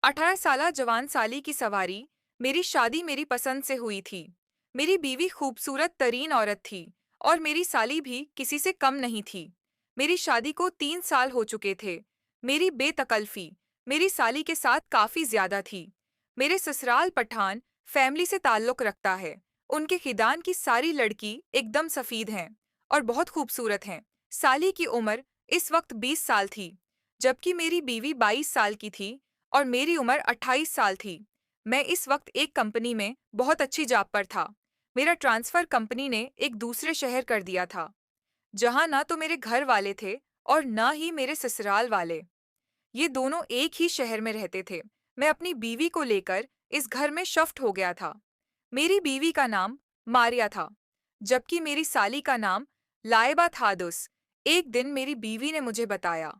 18 साला जवान साली की सवारी। मेरी शादी मेरी पसंद से हुई थी। मेरी बीवी खूबसूरत तरीन औरत थी और मेरी साली भी किसी से कम नहीं थी। मेरी शादी को 3 साल हो चुके थे। मेरी बेतकल्फी मेरी साली के साथ काफी ज्यादा थी। मेरे ससुराल पठान फैमिली से ताल्लुक रखता है। उनके खिदान की सारी लड़की एकदम सफीद हैं और बहुत खूबसूरत हैं। साली की उम्र इस वक्त 20 साल थी, जबकि मेरी बीवी 22 साल की थी और मेरी उम्र 28 साल थी। मैं इस वक्त एक कंपनी में बहुत अच्छी जॉब पर था। मेरा ट्रांसफर कंपनी ने एक दूसरे शहर कर दिया था, जहां ना तो मेरे घर वाले थे और ना ही मेरे ससुराल वाले। ये दोनों एक ही शहर में रहते थे। मैं अपनी बीवी को लेकर इस घर में शिफ्ट हो गया था। मेरी बीवी का नाम मारिया था, जबकि मेरी साली का नाम लाइबा थादुस। एक दिन मेरी बीवी ने मुझे बताया,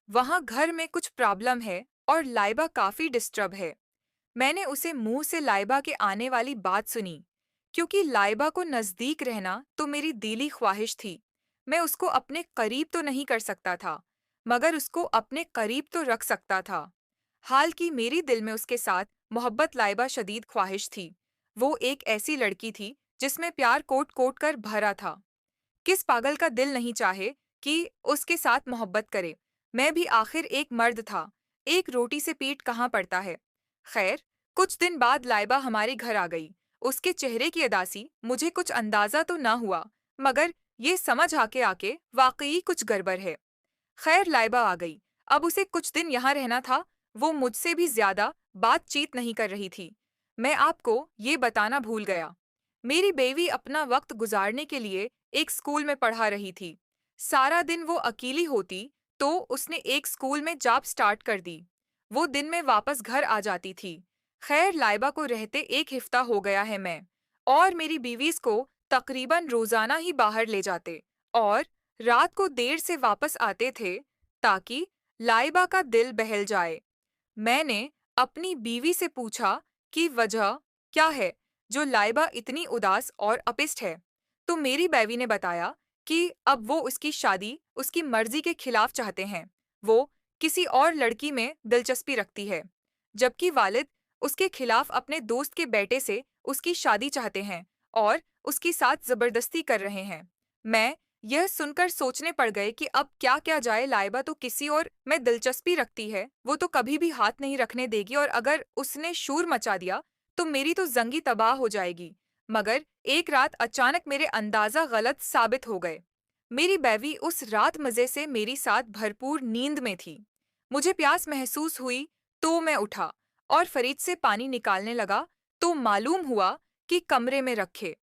वहां घर में कुछ प्रॉब्लम है और लाइबा काफी डिस्टर्ब है। मैंने उसे मुंह से लाइबा के आने वाली बात सुनी, क्योंकि लाइबा को नजदीक रहना तो मेरी दिली ख्वाहिश थी। मैं उसको अपने करीब तो नहीं कर सकता था, मगर उसको अपने करीब तो रख सकता था। हाल की मेरी दिल में उसके साथ मोहब्बत लाइबा शदीद ख्वाहिश थी। वो एक ऐसी लड़की थी जिसमें प्यार कोट कोट कर भरा था। किस पागल का दिल नहीं चाहे कि उसके साथ मोहब्बत करे। मैं भी आखिर एक मर्द था। एक रोटी से पेट कहाँ पड़ता है। खैर, कुछ दिन बाद लाइबा हमारे घर आ गई। उसके चेहरे की अदासी मुझे कुछ अंदाजा तो ना हुआ, मगर ये समझ आके आके वाकई कुछ गड़बड़ है। खैर, लाइबा आ गई। अब उसे कुछ दिन यहाँ रहना था। वो मुझसे भी ज्यादा बातचीत नहीं कर रही थी। मैं आपको ये बताना भूल गया, मेरी बेवी अपना वक्त गुजारने के लिए एक स्कूल में पढ़ा रही थी। सारा दिन वो अकेली होती, तो उसने एक स्कूल में जॉब स्टार्ट कर दी। वो दिन में वापस घर आ जाती थी। खैर, लाइबा को रहते एक हफ्ता हो गया है। मैं और मेरी बीवीज को तकरीबन रोजाना ही बाहर ले जाते और रात को देर से वापस आते थे, ताकि लाइबा का दिल बहल जाए। मैंने अपनी बीवी से पूछा कि वजह क्या है जो लाइबा इतनी उदास और अपिस्ट है। तो मेरी बीवी ने बताया कि अब वो उसकी शादी उसकी मर्जी के खिलाफ चाहते हैं। वो किसी और लड़की में दिलचस्पी रखती है, जबकि वालिद उसके खिलाफ अपने दोस्त के बेटे से उसकी शादी चाहते हैं और उसके साथ जबरदस्ती कर रहे हैं। मैं यह सुनकर सोचने पड़ गए कि अब क्या क्या जाए। लाइबा तो किसी और में दिलचस्पी रखती है, वो तो कभी भी हाथ नहीं रखने देगी, और अगर उसने शोर मचा दिया तो मेरी तो जंगी तबाह हो जाएगी। मगर एक रात अचानक मेरे अंदाजा गलत साबित हो गए। मेरी बेवी उस रात मजे से मेरी साथ भरपूर नींद में थी। मुझे प्यास महसूस हुई तो मैं उठा और फरीज से पानी निकालने लगा, तो मालूम हुआ कि कमरे में रखे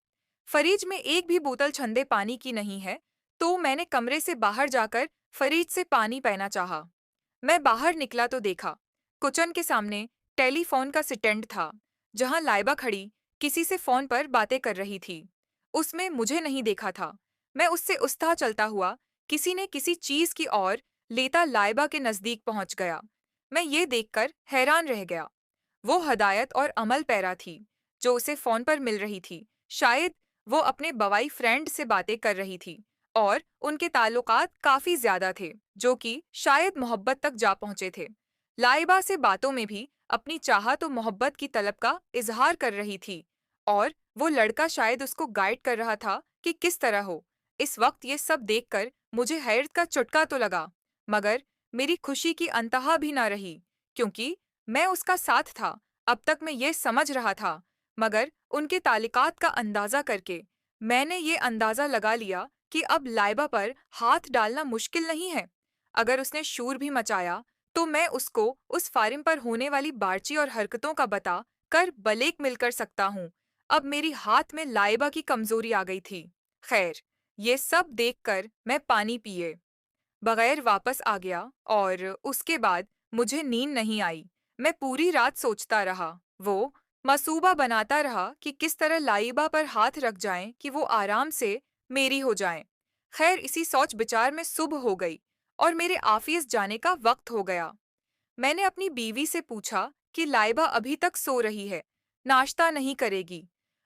फरीज में एक भी बोतल ठंडे पानी की नहीं है। तो मैंने कमरे से बाहर जाकर फरीज से पानी पीना चाहा। मैं बाहर निकला तो देखा, किचन के सामने टेलीफोन का स्टैंड था, जहां लाइबा खड़ी किसी से फोन पर बातें कर रही थी। उसमें मुझे नहीं देखा था। मैं उससे उस्ता चलता हुआ किसी ने किसी चीज की ओर लेता लाइबा के नजदीक पहुंच गया। मैं ये देखकर हैरान रह गया। वो हदायत और अमल पैरा थी जो उसे फोन पर मिल रही थी। शायद वो अपने बवाई फ्रेंड से बातें कर रही थी और उनके ताल्लुकात काफी ज्यादा थे, जो कि शायद मोहब्बत तक जा पहुंचे थे। लाइबा से बातों में भी अपनी चाहत और मोहब्बत की तलब का इजहार कर रही थी, और वो लड़का शायद उसको गाइड कर रहा था कि किस तरह हो। इस वक्त ये सब देखकर मुझे हैरत का चुटका तो लगा, मगर मेरी खुशी की अंतहा भी ना रही, क्योंकि मैं उसका साथ था। अब तक मैं ये समझ रहा था, मगर उनके तालिकात का अंदाजा करके मैंने ये अंदाजा लगा लिया कि अब लाइबा पर हाथ डालना मुश्किल नहीं है। अगर उसने शूर भी मचाया, तो मैं उसको उस फारिम पर होने वाली बार्ची और हरकतों का बता कर बलेक मिलकर सकता हूँ। अब मेरी हाथ में लाइबा की कमजोरी आ गई थी। खैर, ये सब देखकर मैं पानी पिए बगैर वापस आ गया, और उसके बाद मुझे नींद नहीं आई। मैं पूरी रात सोचता रहा, वो मसूबा बनाता रहा कि किस तरह लाइबा पर हाथ रख जाएं कि वो आराम से मेरी हो जाएं। खैर, इसी सोच विचार में सुबह हो गई और मेरे ऑफिस जाने का वक्त हो गया। मैंने अपनी बीवी से पूछा कि लाइबा अभी तक सो रही है, नाश्ता नहीं करेगी।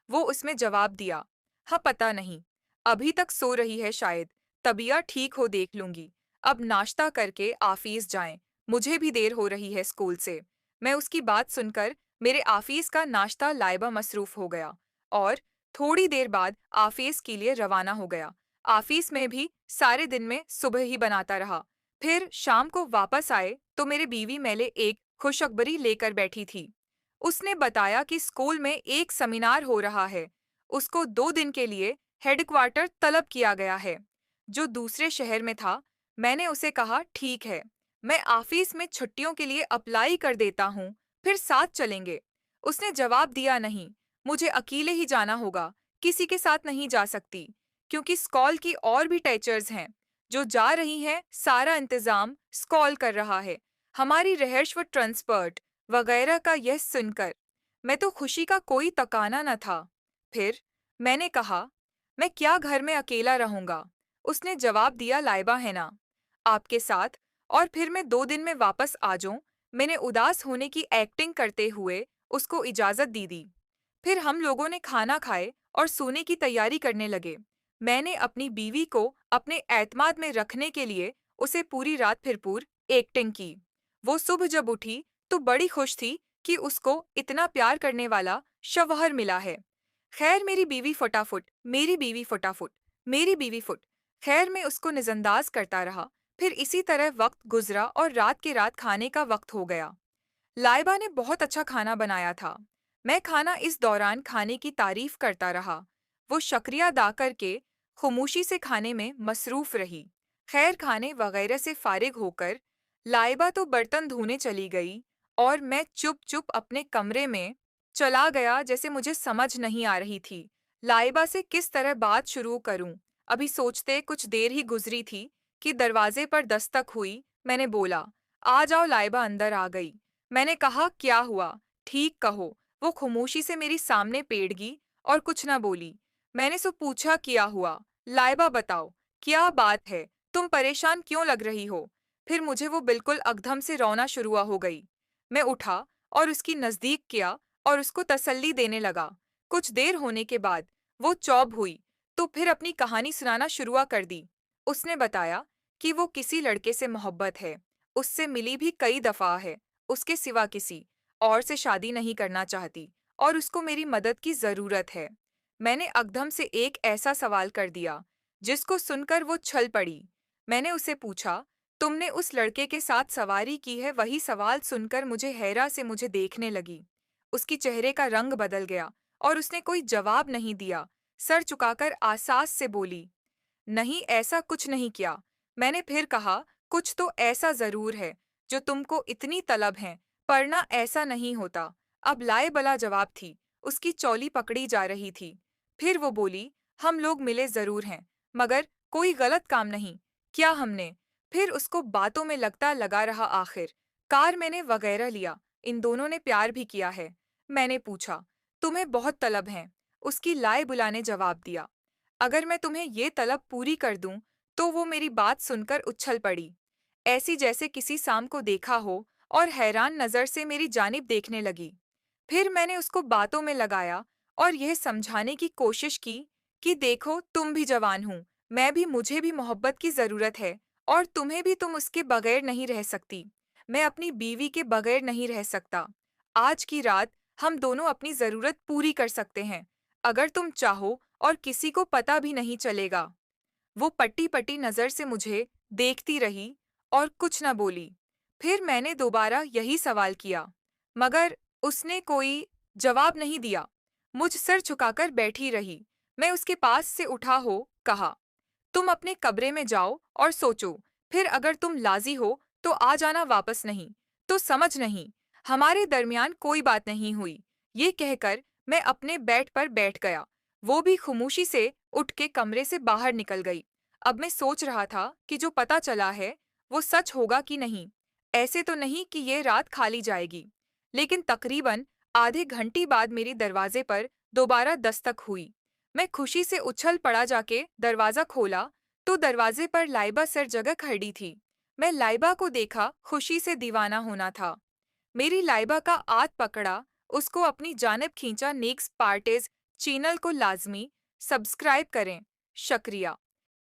वो उसमें जवाब दिया, हाँ पता नहीं, अभी तक सो रही है शायद, तबीयत ठीक हो देख लूंगी। अब नाश्ता करके ऑफिस जाएं, मुझे भी देर हो रही है स्कूल से। मैं उसकी बात सुनकर मेरे आफिस का नाश्ता लाइबा मसरूफ हो गया और थोड़ी देर बाद आफिस के लिए रवाना हो गया। आफिस में भी सारे दिन में सुबह ही बनाता रहा। फिर शाम को वापस आए तो मेरे बीवी मेले एक खुशखबरी लेकर बैठी थी। उसने बताया कि स्कूल में एक सेमिनार हो रहा है। उसको 2 दिन के लिए हेडक्वार्टर तलब किया गया है, जो दूसरे शहर में था। मैंने उसे कहा ठीक है, मैं ऑफिस में छुट्टियों के लिए अप्लाई कर देता हूँ, फिर साथ चलेंगे। उसने जवाब दिया नहीं, मुझे अकेले ही जाना होगा, किसी के साथ नहीं जा सकती, क्योंकि स्कॉल की और भी टीचर्स हैं जो जा रही हैं। सारा इंतजाम स्कॉल कर रहा है, हमारी रिहाइश व ट्रांसपोर्ट वगैरह का। यह सुनकर मैं तो खुशी का कोई तकाना न था। फिर मैंने कहा, मैं क्या घर में अकेला रहूंगा। उसने जवाब दिया, लाइबा है ना आपके साथ, और फिर मैं 2 दिन में वापस आ जाऊं। मैंने उदास होने की एक्टिंग करते हुए उसको इजाजत दी। फिर हम लोगों ने खाना खाए और सोने की तैयारी करने लगे। मैंने अपनी बीवी को अपने एतमाद में रखने के लिए उसे पूरी रात भरपूर एक्टिंग की। वो सुबह जब उठी तो बड़ी खुश थी कि उसको इतना प्यार करने वाला शवहर मिला है। खैर मेरी बीवी फटाफट, मेरी बीवी फटाफट, मेरी बीवी फुट। खैर मैं उसको नजरअंदाज करता रहा। फिर इसी तरह वक्त गुजरा और रात के रात खाने का वक्त हो गया। लाइबा ने बहुत अच्छा खाना बनाया था। मैं खाना इस दौरान खाने की तारीफ करता रहा। वो शुक्रिया अदा करके खामोशी से खाने में मसरूफ रही। खैर खाने वगैरह से फारिग होकर लाइबा तो बर्तन धोने चली गई और मैं चुप चुप अपने कमरे में चला गया। जैसे मुझे समझ नहीं आ रही थी लाइबा से किस तरह बात शुरू करूं। अभी सोचते कुछ देर ही गुजरी थी कि दरवाजे पर दस्तक हुई। मैंने बोला, आ जाओ। लाइबा अंदर आ गई। मैंने कहा, क्या हुआ, ठीक कहो। वो खामोशी से मेरी सामने पेड़गी और कुछ न बोली। मैंने सो पूछा, क्या हुआ लाइबा, बताओ क्या बात है, तुम परेशान क्यों लग रही हो। फिर मुझे वो बिल्कुल अकदम से रोना शुरू हो गई। मैं उठा और उसकी नजदीक किया और उसको तसल्ली देने लगा। कुछ देर होने के बाद वो चौप हुई तो फिर अपनी कहानी सुनाना शुरू कर दी। उसने बताया कि वो किसी लड़के से मोहब्बत है, उससे मिली भी कई दफा है, उसके सिवा किसी और से शादी नहीं करना चाहती और उसको मेरी मदद की जरूरत है। मैंने एकदम से एक ऐसा सवाल कर दिया जिसको सुनकर वो छल पड़ी। मैंने उसे पूछा, तुमने उस लड़के के साथ सवारी की है। वही सवाल सुनकर मुझे हैरा से मुझे देखने लगी। उसकी चेहरे का रंग बदल गया और उसने कोई जवाब नहीं दिया। सर झुकाकर आसास से बोली, नहीं, ऐसा कुछ नहीं किया। मैंने फिर कहा, कुछ तो ऐसा जरूर है जो तुमको इतनी तलब है, वरना ऐसा नहीं होता। अब लाए बला जवाब थी, उसकी चौली पकड़ी जा रही थी। फिर वो बोली, हम लोग मिले जरूर हैं, मगर कोई गलत काम नहीं क्या हमने। फिर उसको बातों में लगता लगा रहा। आखिर कार मैंने वगैरह लिया, इन दोनों ने प्यार भी किया है। मैंने पूछा, तुम्हें बहुत तलब है। उसकी लाए बुला ने जवाब दिया, अगर मैं तुम्हें ये तलब पूरी कर दूं, तो वो मेरी बात सुनकर उछल पड़ी, ऐसी जैसे किसी सांप को देखा हो, और हैरान नजर से मेरी जानिब देखने लगी। फिर मैंने उसको बातों में लगाया और यह समझाने की कोशिश की कि देखो, तुम भी जवान हो, मैं भी, मुझे भी मोहब्बत की जरूरत है, और तुम्हें भी, तुम उसके बगैर नहीं रह सकती। मैं अपनी बीवी के बगैर नहीं रह सकता। आज की रात हम दोनों अपनी जरूरत पूरी कर सकते हैं, अगर तुम चाहो, और किसी को पता भी नहीं चलेगा। वो पट्टी पट्टी नजर से मुझे देखती रही और कुछ न बोली। फिर मैंने दोबारा यही सवाल किया, मगर उसने कोई जवाब नहीं दिया। मुझ सर झुकाकर बैठी रही। मैं उसके पास से उठा हो कहा, तुम अपने कमरे में जाओ और सोचो, फिर अगर तुम लाजी हो तो आ जाना, वापस नहीं तो समझ नहीं, हमारे दरमियान कोई बात नहीं हुई। ये कहकर मैं अपने बेड पर बैठ गया। वो भी खामोशी से उठ के कमरे से बाहर निकल गई। अब मैं सोच रहा था कि जो पता चला है वो सच होगा कि नहीं। ऐसे तो नहीं कि ये रात खाली जाएगी। लेकिन तकरीबन आधे घंटे बाद मेरी दरवाजे पर दोबारा दस्तक हुई। मैं खुशी से उछल पड़ा, जाके दरवाजा खोला तो दरवाजे पर लाइबा सर जगह खड़ी थी। मैं लाइबा को देखा, खुशी से दीवाना होना था। मेरी लाइबा का हाथ पकड़ा, उसको अपनी जानिब खींचा। नेक्स्ट पार्टीज चैनल को लाजमी सब्सक्राइब करें। शुक्रिया।